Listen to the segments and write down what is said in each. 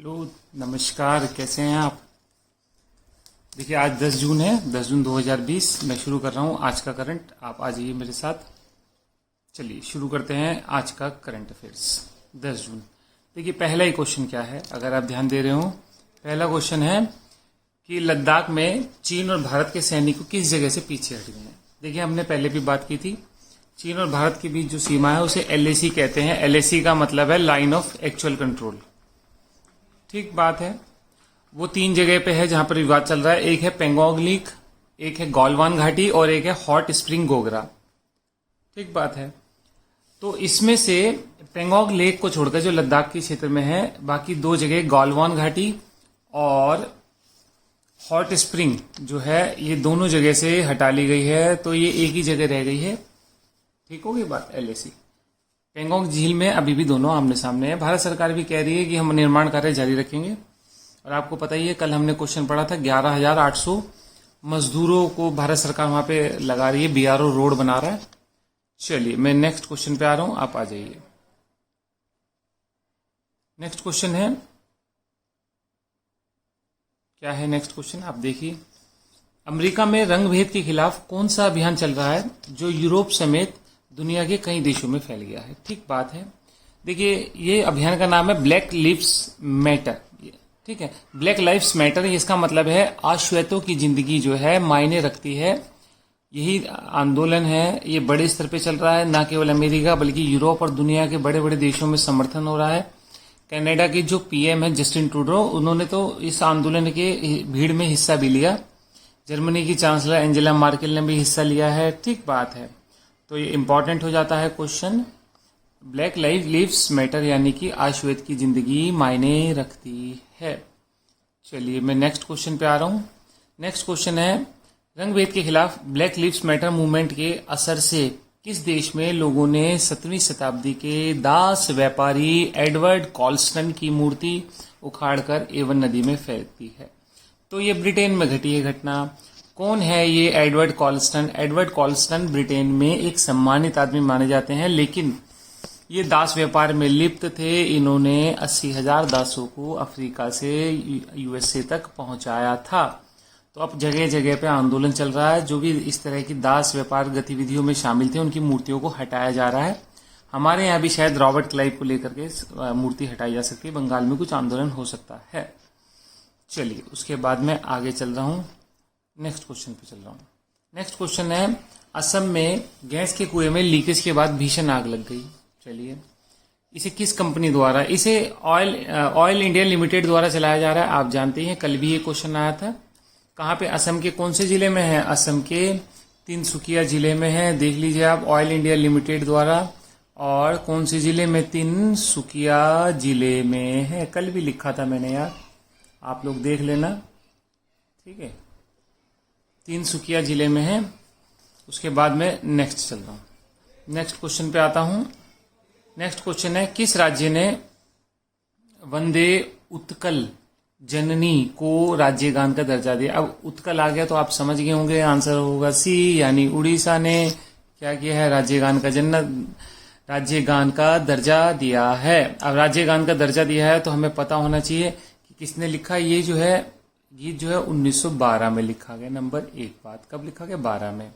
Hello, नमस्कार। कैसे हैं आप? देखिए, आज 10 जून है, 10 जून 2020। मैं शुरू कर रहा हूँ आज का करंट। आप आ जाइए मेरे साथ। चलिए शुरू करते हैं आज का करंट अफेयर्स 10 जून। देखिए, पहला ही क्वेश्चन क्या है, अगर आप ध्यान दे रहे हो। पहला क्वेश्चन है कि लद्दाख में चीन और भारत के सैनिक किस जगह से पीछे हट गए हैं। देखिए, हमने पहले भी बात की थी। चीन और भारत के बीच जो सीमा है उसे एलएसी कहते हैं। एलएसी का मतलब है लाइन ऑफ एक्चुअल कंट्रोल। ठीक बात है। वो 3 जगह पे है जहां पर विवाद चल रहा है। एक है पेंगोंग लेक, एक है गलवान घाटी और एक है हॉट स्प्रिंग गोगरा। ठीक बात है। तो इसमें से पेंगोंग लेक को छोड़कर जो लद्दाख के क्षेत्र में है, बाकी 2 जगह गलवान घाटी और हॉट स्प्रिंग जो है, ये दोनों जगह से हटा ली गई है। तो ये एक ही जगह रह गई है। ठीक होगी बात। एलएसी पेंगोंग झील में अभी भी दोनों आमने सामने है। भारत सरकार भी कह रही है कि हम निर्माण कार्य जारी रखेंगे। और आपको पता ही है, कल हमने क्वेश्चन पढ़ा था, 11,800 मजदूरों को भारत सरकार वहां पे लगा रही है। बीआरओ रोड बना रहा है। चलिए, मैं नेक्स्ट क्वेश्चन पे आ रहा हूं, आप आ जाइए। नेक्स्ट क्वेश्चन है, क्या है नेक्स्ट क्वेश्चन, आप देखिए। अमेरिका में रंगभेद के खिलाफ कौन सा अभियान चल रहा है जो यूरोप समेत दुनिया के कई देशों में फैल गया है। ठीक बात है। देखिए, ये अभियान का नाम है ब्लैक लिव्स मैटर। ठीक है, ब्लैक लाइव्स मैटर। इसका मतलब है अश्वेतों की जिंदगी जो है मायने रखती है। यही आंदोलन है, ये बड़े स्तर पे चल रहा है। ना केवल अमेरिका बल्कि यूरोप और दुनिया के बड़े बड़े देशों में समर्थन हो रहा है। कनाडा के जो पीएम है जस्टिन ट्रूडो, उन्होंने तो इस आंदोलन के भीड़ में हिस्सा भी लिया। जर्मनी की चांसलर एंजेला मार्केल ने भी हिस्सा लिया है। ठीक बात है। तो ये इंपॉर्टेंट हो जाता है question. Black live lives matter यानी कि अश्वेत की जिंदगी मायने रखती है। चलिए, मैं नेक्स्ट क्वेश्चन पे आ रहा हूं। नेक्स्ट क्वेश्चन है, रंगभेद के खिलाफ ब्लैक लिव्स मैटर मूवमेंट के असर से किस देश में लोगों ने 7वीं शताब्दी के दास व्यापारी एडवर्ड कॉल्स्टन की मूर्ति उखाड़कर एवन नदी में फेंक दी है। तो ये ब्रिटेन में घटी है घटना। कौन है ये एडवर्ड कॉल्स्टन? एडवर्ड कॉल्स्टन ब्रिटेन में एक सम्मानित आदमी माने जाते हैं, लेकिन ये दास व्यापार में लिप्त थे। इन्होंने 80,000 दासों को अफ्रीका से यूएसए तक पहुंचाया था। तो अब जगह जगह पे आंदोलन चल रहा है। जो भी इस तरह की दास व्यापार गतिविधियों में शामिल थे, उनकी मूर्तियों को हटाया जा रहा है। हमारे यहाँ भी शायद रॉबर्ट क्लाइव को लेकर के मूर्ति हटाई जा सकती है। बंगाल में कुछ आंदोलन हो सकता है। चलिए, उसके बाद मैं आगे चल रहा हूँ, नेक्स्ट क्वेश्चन पे चल रहा हूँ। नेक्स्ट क्वेश्चन है, असम में गैस के कुएं में लीकेज के बाद भीषण आग लग गई। चलिए, इसे किस कंपनी द्वारा, इसे ऑयल इंडिया लिमिटेड द्वारा चलाया जा रहा है। आप जानते हैं, कल भी ये क्वेश्चन आया था। कहाँ पे? असम के कौन से जिले में है? असम के तिनसुकिया जिले में है। देख लीजिए आप, ऑयल इंडिया लिमिटेड द्वारा। और कौन से जिले में? तिनसुकिया जिले में है। कल भी लिखा था मैंने यार, आप लोग देख लेना। ठीक है, तिनसुकिया जिले में है। उसके बाद में नेक्स्ट चल रहा हूं। नेक्स्ट क्वेश्चन पे आता हूं। नेक्स्ट क्वेश्चन है, किस राज्य ने वंदे उत्कल जननी को राज्य गान का दर्जा दिया? अब उत्कल आ गया तो आप समझ गए होंगे, आंसर होगा सी, यानी उड़ीसा ने क्या किया है? राज्य गान का दर्जा दिया है। अब राज्य गान का दर्जा दिया है तो हमें पता होना चाहिए कि किसने लिखा। ये जो है गीत जो है 1912 में लिखा गया। नंबर 1 बात, कब लिखा गया? 12 में।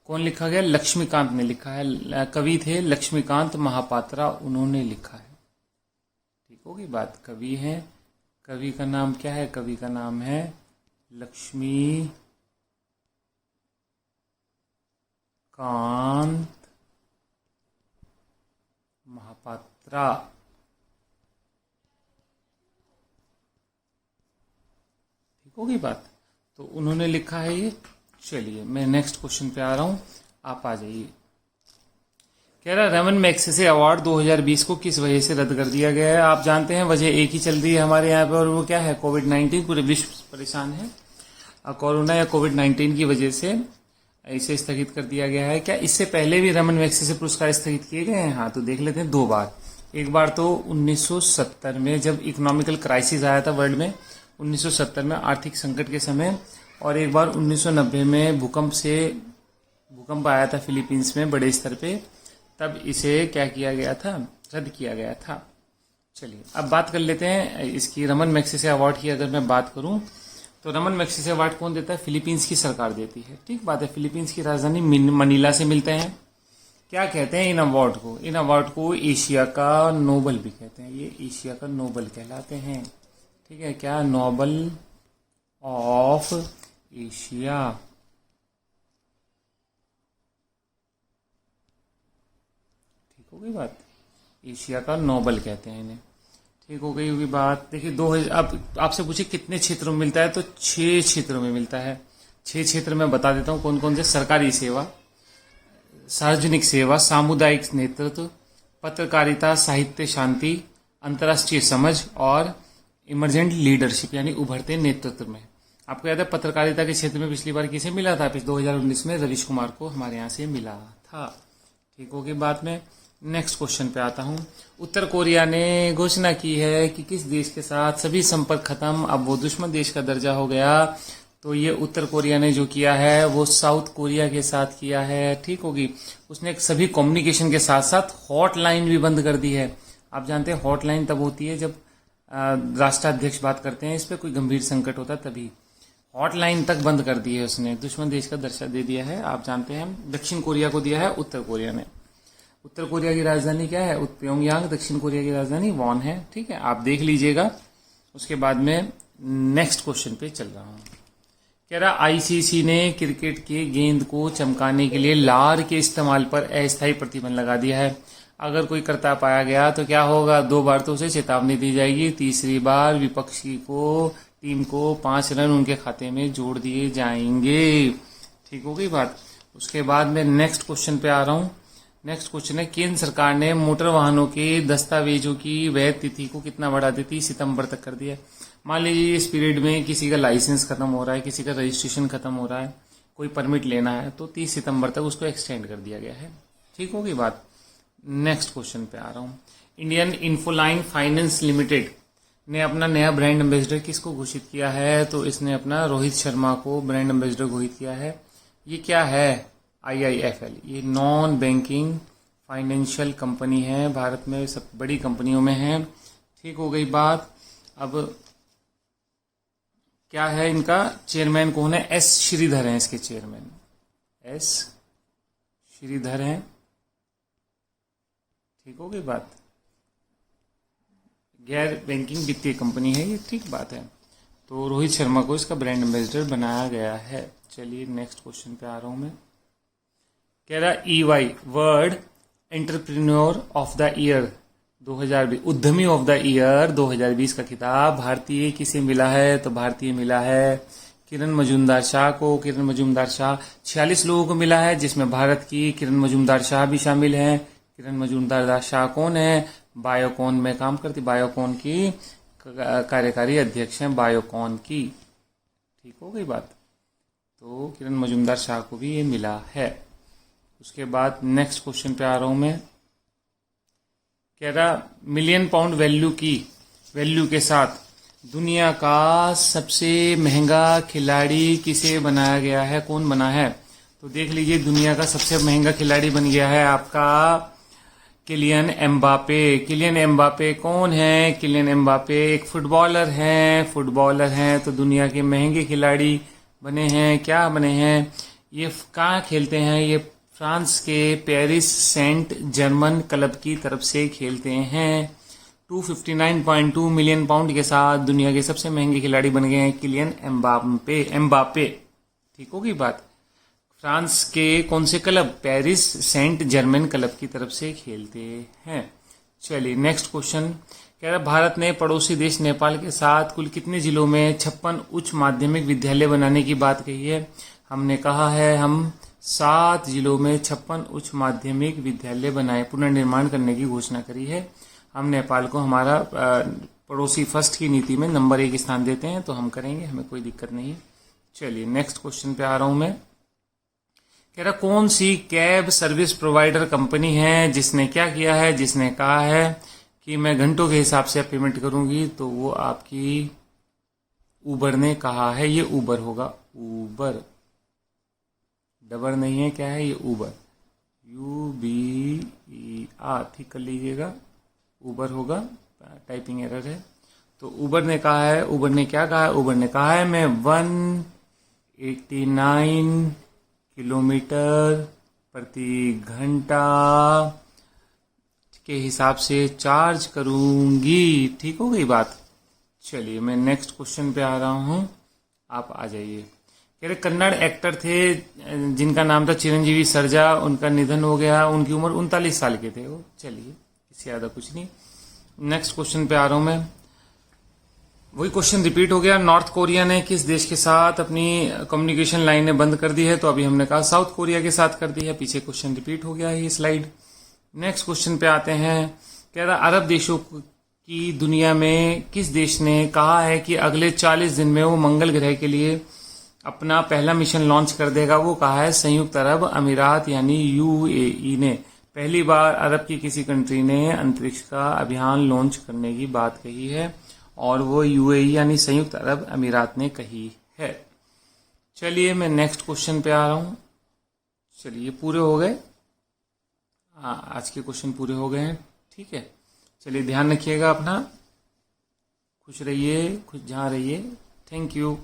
कौन लिखा गया? लक्ष्मीकांत ने लिखा है। कवि थे लक्ष्मीकांत महापात्रा, उन्होंने लिखा है। ठीक होगी बात। कवि है, कवि का नाम क्या है? कवि का नाम है लक्ष्मीकांत महापात्रा। होगी बात। तो उन्होंने लिखा है ये। चलिए, मैं नेक्स्ट क्वेश्चन पे आ रहा हूं, आप आ जाइए। कह रहा, रमन मैग्सेसे अवार्ड 2020 को किस वजह से रद्द कर दिया गया है? आप जानते हैं, वजह एक ही चल रही है हमारे यहाँ पे, और वो क्या है? कोविड-19। पूरे विश्व परेशान है। कोरोना या कोविड-19 की वजह से इसे स्थगित कर दिया गया है। क्या इससे पहले भी रमन मैग्सेसे पुरस्कार स्थगित किए गए हैं? हाँ, तो देख लेते हैं। 2 बार। एक बार तो 1970 में, जब इकोनॉमिकल क्राइसिस आया था वर्ल्ड में, 1970 में आर्थिक संकट के समय। और एक बार 1990 में भूकंप आया था फिलीपींस में बड़े स्तर पे, तब इसे क्या किया गया था? रद्द किया गया था। चलिए अब बात कर लेते हैं इसकी रमन मैग्सेसे अवार्ड की। अगर मैं बात करूं तो रमन मैग्सेसे अवार्ड कौन देता है? फिलीपींस की सरकार देती है। ठीक बात है, फिलीपींस की राजधानी मनीला से मिलते हैं। क्या कहते हैं इन अवार्ड को? इन अवार्ड को एशिया का नोबल भी कहते हैं। ये एशिया का नोबल कहलाते हैं। ठीक है, क्या? Nobel of Asia. ठीक हो गई बात, एशिया का नोबल कहते हैं इन्हें। ठीक हो गई होगी बात। देखिए 2000, अब आपसे पूछे कितने क्षेत्रों में मिलता है, तो 6 क्षेत्रों में मिलता है। 6 क्षेत्र में बता देता हूं कौन कौन से। सरकारी सेवा, सार्वजनिक सेवा, सामुदायिक नेतृत्व, पत्रकारिता, साहित्य, शांति, अंतर्राष्ट्रीय समझ और इमरजेंट लीडरशिप यानी उभरते नेतृत्व में। आपको याद है पत्रकारिता के क्षेत्र में पिछली बार किसे मिला था? 2019 में रवीश कुमार को हमारे यहाँ से मिला था। ठीक होगी बात में। नेक्स्ट क्वेश्चन पे आता हूं। उत्तर कोरिया ने घोषणा की है कि किस देश के साथ सभी संपर्क खत्म, अब वो दुश्मन देश का दर्जा हो गया। तो ये उत्तर कोरिया ने जो किया है वो साउथ कोरिया के साथ किया है। ठीक होगी। उसने सभी कम्युनिकेशन के साथ साथ हॉटलाइन भी बंद कर दी है। आप जानते हैं हॉटलाइन तब होती है जब राष्ट्राध्यक्ष बात करते हैं, इस पर कोई गंभीर संकट होता है, तभी हॉटलाइन तक बंद कर दी है उसने। दुश्मन देश का दर्जा दे दिया है। आप जानते हैं दक्षिण कोरिया को दिया है उत्तर कोरिया ने। उत्तर कोरिया की राजधानी क्या है? प्योंगयांग। दक्षिण कोरिया की राजधानी वॉन है। ठीक है, आप देख लीजिएगा। उसके बाद में नेक्स्ट क्वेश्चन पे चल रहा हूं। कह रहा आईसीसी ने क्रिकेट के गेंद को चमकाने के लिए लार के इस्तेमाल पर अस्थायी प्रतिबंध लगा दिया है। अगर कोई करता पाया गया तो क्या होगा? 2 बार तो उसे चेतावनी दी जाएगी, तीसरी बार विपक्षी को टीम को 5 रन उनके खाते में जोड़ दिए जाएंगे। ठीक हो गई बात। उसके बाद में नेक्स्ट क्वेश्चन पे आ रहा हूं। नेक्स्ट क्वेश्चन है, केंद्र सरकार ने मोटर वाहनों के दस्तावेजों की वैध तिथि को कितना बढ़ा दी? 30 सितंबर तक कर दिया। मान लीजिए इस पीरियड में किसी का लाइसेंस खत्म हो रहा है, किसी का रजिस्ट्रेशन खत्म हो रहा है, कोई परमिट लेना है, तो 30 सितंबर तक उसको एक्सटेंड कर दिया गया है। ठीक होगी बात। नेक्स्ट क्वेश्चन पे आ रहा हूं। इंडियन इन्फोलाइन फाइनेंस लिमिटेड ने अपना नया ब्रांड एम्बेसडर किसको घोषित किया है? तो इसने अपना रोहित शर्मा को ब्रांड एम्बेसडर घोषित किया है। ये क्या है? IIFL। ये नॉन बैंकिंग फाइनेंशियल कंपनी है, भारत में सब बड़ी कंपनियों में है। ठीक हो गई बात। अब क्या है इनका चेयरमैन कौन है? S श्रीधर हैं इसके चेयरमैन। S श्रीधर हैं। ठीक हो गई बात। गैर बैंकिंग वित्तीय कंपनी है ये। ठीक बात है। तो रोहित शर्मा को इसका ब्रांड एम्बेसडर बनाया गया है। चलिए नेक्स्ट क्वेश्चन पे आ रहा हूं मैं। कह रहा EY world entrepreneur of the year 2020, उद्यमी ऑफ द ईयर 2020 का खिताब भारतीय किसे मिला है? तो भारतीय मिला है किरण मजूमदार शाह को। किरण मजूमदार शाह 46 लोगों को मिला है, जिसमें भारत की किरण मजूमदार शाह भी शामिल हैं। किरण मजूमदार शाह कौन है? बायोकॉन में काम करती, बायोकॉन की कार्यकारी अध्यक्ष हैं बायोकॉन की। ठीक हो गई बात। तो किरण मजूमदार शाह को भी ये मिला है। उसके बाद नेक्स्ट क्वेश्चन पे आ रहा हूं मैं। कह रहा मिलियन पाउंड वैल्यू के साथ दुनिया का सबसे महंगा खिलाड़ी किसे बनाया गया है? कौन बना है? तो देख लीजिए, दुनिया का सबसे महंगा खिलाड़ी बन गया है आपका किलियन एम्बापे। किलियन एम्बापे कौन है? किलियन एम्बापे एक फुटबॉलर हैं। तो दुनिया के महंगे खिलाड़ी बने हैं। क्या बने हैं? ये कहाँ खेलते हैं? ये फ्रांस के पेरिस सेंट जर्मन क्लब की तरफ से खेलते हैं। 259.2 मिलियन पाउंड के साथ दुनिया के सबसे महंगे खिलाड़ी बन गए हैं किलियन एम्बापे। ठीक होगी बात। फ्रांस के कौन से club? Paris Saint Germain club की तरफ से खेलते हैं। चलिए नेक्स्ट क्वेश्चन। कह रहा भारत ने पड़ोसी देश नेपाल के साथ कुल कितने जिलों में 56 उच्च माध्यमिक विद्यालय बनाने की बात कही है? हमने कहा है हम 7 जिलों में 56 उच्च माध्यमिक विद्यालय बनाए, पुनर्निर्माण करने की घोषणा करी है। हम नेपाल को हमारा पड़ोसी फर्स्ट की नीति में नंबर 1 स्थान देते हैं, तो हम करेंगे, हमें कोई दिक्कत नहीं है। चलिए नेक्स्ट क्वेश्चन पे आ रहा हूं मैं। कह रहा कौन सी कैब सर्विस प्रोवाइडर कंपनी है जिसने क्या किया है? जिसने कहा है कि मैं घंटों के हिसाब से पेमेंट करूंगी, तो वो आपकी उबर ने कहा है। ये उबर होगा। उबर, डबर नहीं है, क्या है ये? उबर, UBER। ठीक कर लीजिएगा, उबर होगा। टाइपिंग एरर है। तो उबर ने कहा है, उबर ने क्या कहा है? उबर ने कहा है मैं 189 किलोमीटर प्रति घंटा के हिसाब से चार्ज करूंगी। ठीक हो गई बात। चलिए मैं नेक्स्ट क्वेश्चन पे आ रहा हूं, आप आ जाइए। कह रहे कन्नड़ एक्टर थे जिनका नाम था चिरंजीवी सरजा, उनका निधन हो गया, उनकी उम्र 39 साल के थे वो। चलिए इससे ज्यादा कुछ नहीं। नेक्स्ट क्वेश्चन पे आ रहा हूं मैं। वही क्वेश्चन रिपीट हो गया। नॉर्थ कोरिया ने किस देश के साथ अपनी कम्युनिकेशन लाइनें बंद कर दी है? तो अभी हमने कहा साउथ कोरिया के साथ कर दी है। पीछे क्वेश्चन रिपीट हो गया है ये स्लाइड। नेक्स्ट क्वेश्चन पे आते हैं। कह रहा अरब देशों की दुनिया में किस देश ने कहा है कि अगले 40 दिन में वो मंगल ग्रह के लिए अपना पहला मिशन लॉन्च कर देगा? वो कहा है संयुक्त अरब अमीरात यानी यूएई ने। पहली बार अरब की किसी कंट्री ने अंतरिक्ष का अभियान लॉन्च करने की बात कही है और वो यूएई यानी संयुक्त अरब अमीरात ने कही है। चलिए मैं नेक्स्ट क्वेश्चन पे आ रहा हूं। चलिए पूरे हो गए, आज के क्वेश्चन पूरे हो गए हैं। ठीक है, चलिए ध्यान रखिएगा अपना, खुश रहिए, खुश जहां रहिए। Thank you.